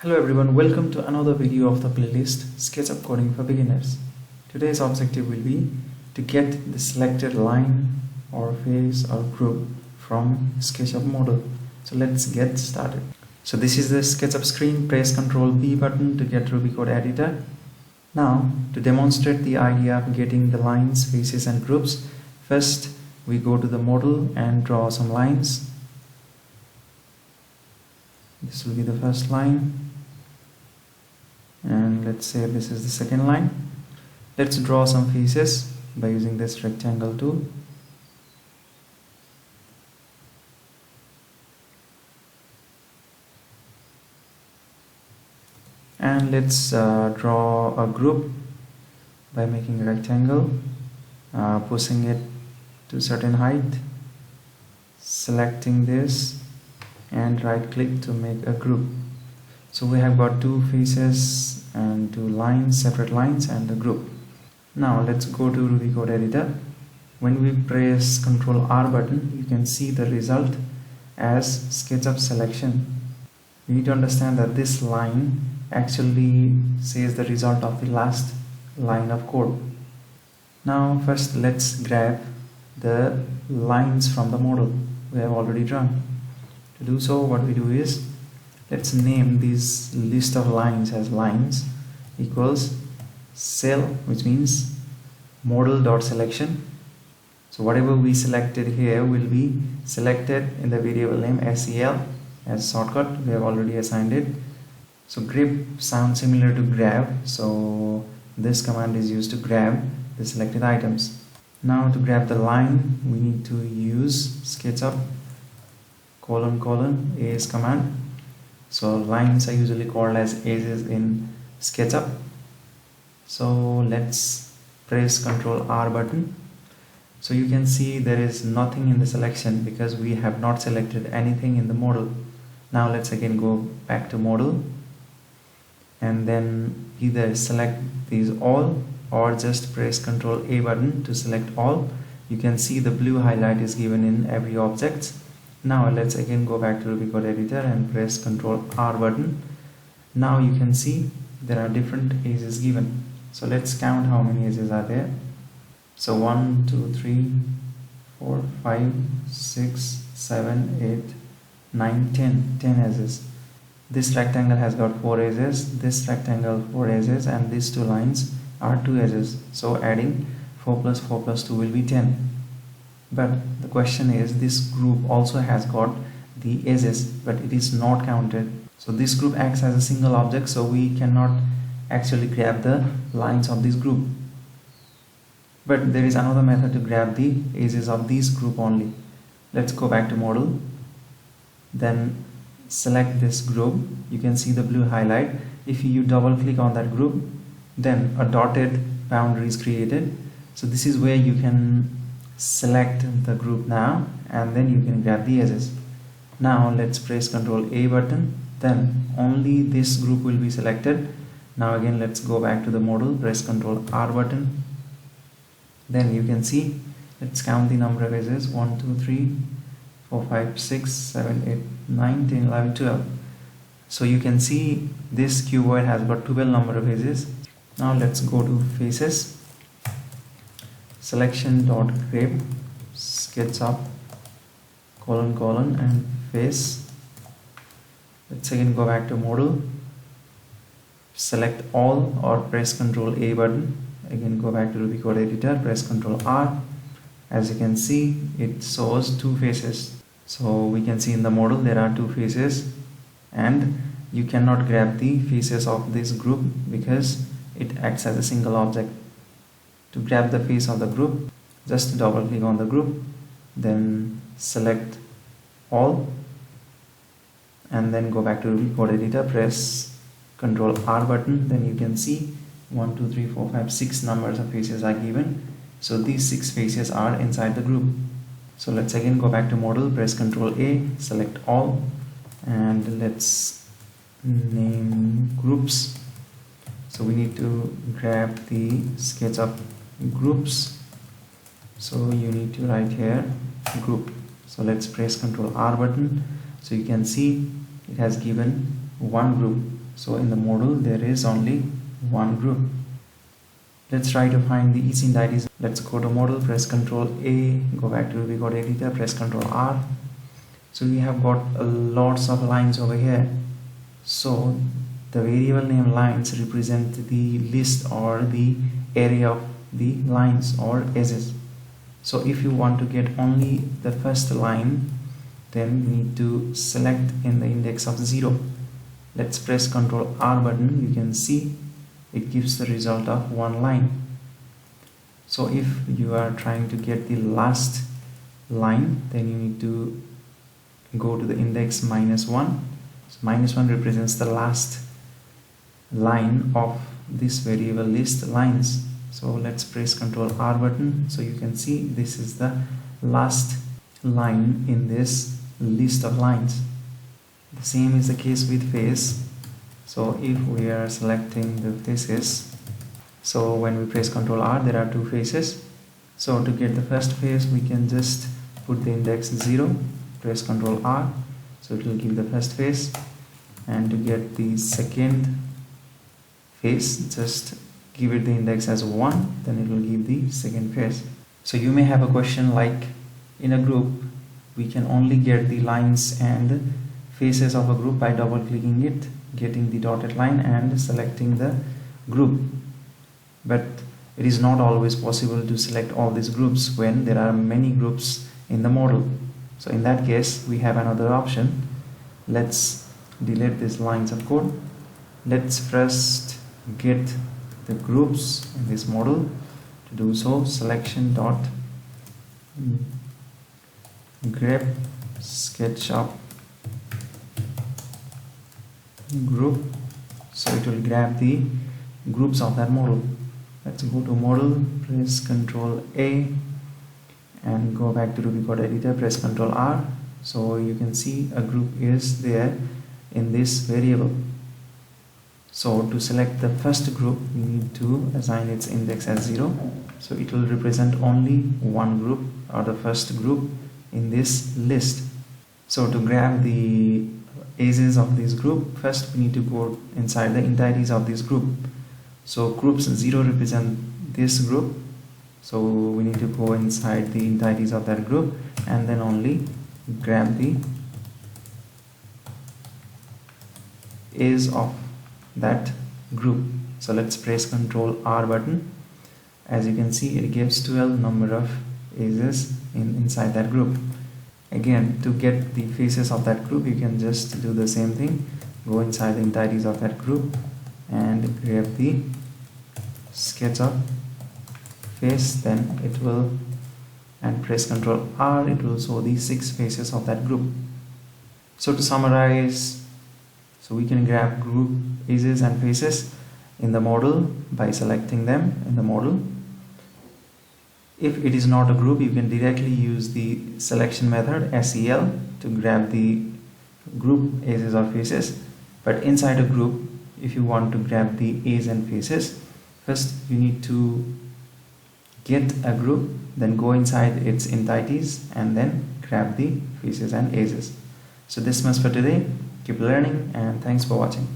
Hello everyone, welcome to another video of the playlist SketchUp Coding for Beginners. Today's objective will be to get the selected line or face or group from SketchUp model. So let's get started. So this is the SketchUp screen. Press Ctrl B button to get Ruby code editor. Now to demonstrate the idea of getting the lines, faces and groups, first we go to the model and draw some lines. This will be the first line. And let's say this is the second line. Let's draw some faces by using this rectangle tool. And let's draw a group by making a rectangle, pushing it to a certain height, selecting this and right click to make a group. So we have got two faces and two lines, separate lines and a group. Now let's go to Ruby code editor. When we press Ctrl R button, you can see the result as SketchUp selection. You need to understand that this line actually says the result of the last line of code. Now first let's grab the lines from the model we have already drawn. To do so, what we do is let's name this list of lines as lines equals cell, which means model.selection. So whatever we selected here will be selected in the variable name SEL as shortcut. We have already assigned it. So grep sounds similar to grab, so this command is used to grab the selected items. Now to grab the line, we need to use SketchUp as command. So lines are usually called as edges in SketchUp. So let's press Ctrl R button. So you can see there is nothing in the selection because we have not selected anything in the model. Now let's again go back to model and then either select these all or just press Ctrl A button to select all. You can see the blue highlight is given in every object. Now let's again go back to Ruby code editor and press Ctrl R button. Now you can see there are different edges given. So let's count how many edges are there. So 1, 2, 3, 4, 5, 6, 7, 8, 9, 10 edges. This rectangle has got 4 edges, this rectangle 4 edges, and these two lines are 2 edges. So adding 4 plus 4 plus 2 will be 10. But the question is, this group also has got the edges, but it is not counted. So this group acts as a single object, so we cannot actually grab the lines of this group. But there is another method to grab the edges of this group only. Let's go back to model, then select this group. You can see the blue highlight. If you double click on that group, then a dotted boundary is created. So this is where you can select the group now, and then you can grab the edges. Now let's press Ctrl A button, then only this group will be selected. Now again let's go back to the model, press Ctrl R button, then you can see, let's count the number of edges, 1, 2, 3, 4, 5, 6, 7, 8, 9, 10, 11, 12. So you can see this cuboid has got 12 number of edges. Now let's go to faces. Selection.grep SketchUp : and face. Let's again go back to model, select all or press Ctrl A button. Again go back to Ruby code editor, press Ctrl R. As you can see, it shows two faces. So we can see in the model there are two faces, and you cannot grab the faces of this group because it acts as a single object. To grab the face of the group, just double click on the group, then select all, and then go back to Ruby code editor, press Ctrl R button. Then you can see 1, 2, 3, 4, 5, 6 numbers of faces are given. So these 6 faces are inside the group. So let's again go back to model, press Ctrl A, select all, and let's name groups. So we need to grab the SketchUp groups. So you need to write here group. So let's press Ctrl R button. So you can see it has given one group. So in the model there is only one group. Let's try to find the each entities. Let's go to model, press Ctrl A, go back to Ruby code editor, press Ctrl R. So we have got lots of lines over here. So the variable name lines represent the list or the area of the lines or edges. So if you want to get only the first line, then you need to select in the index of 0. Let's press Ctrl R button. You can see it gives the result of one line. So if you are trying to get the last line, then you need to go to the index -1. So -1 represents the last line of this variable list lines. So let's press Ctrl R button. So you can see this is the last line in this list of lines. The same is the case with face. So if we are selecting the faces, so when we press Ctrl R, there are two faces. So to get the first face, we can just put the index 0, press Ctrl R, so it will give the first face. And to get the second face, just give it the index as 1, then it will give the second face. So you may have a question like, in a group we can only get the lines and faces of a group by double clicking it, getting the dotted line and selecting the group. But it is not always possible to select all these groups when there are many groups in the model. So in that case we have another option. Let's delete these lines of code. Let's first get the groups in this model. To do so, selection dot grep SketchUp group. So it will grab the groups of that model. Let's go to model, press Ctrl A and go back to Ruby code editor, press Ctrl R. So you can see a group is there in this variable. So to select the first group, we need to assign its index as 0. So it will represent only one group or the first group in this list. So to grab the edges of this group, first we need to go inside the entities of this group. So groups 0 represent this group. So we need to go inside the entities of that group and then only grab the edge of that group. So let's press Ctrl R button. As you can see, it gives 12 number of edges inside that group. Again, to get the faces of that group, you can just do the same thing. Go inside the entities of that group and grab the SketchUp face, then it will, and press Ctrl R, it will show the 6 faces of that group. So to summarize, so we can grab group edges and faces in the model by selecting them in the model. If it is not a group, you can directly use the selection method SEL to grab the group edges or faces. But inside a group, if you want to grab the edges and faces, first you need to get a group, then go inside its entities and then grab the faces and edges. So this much for today. Keep learning and thanks for watching.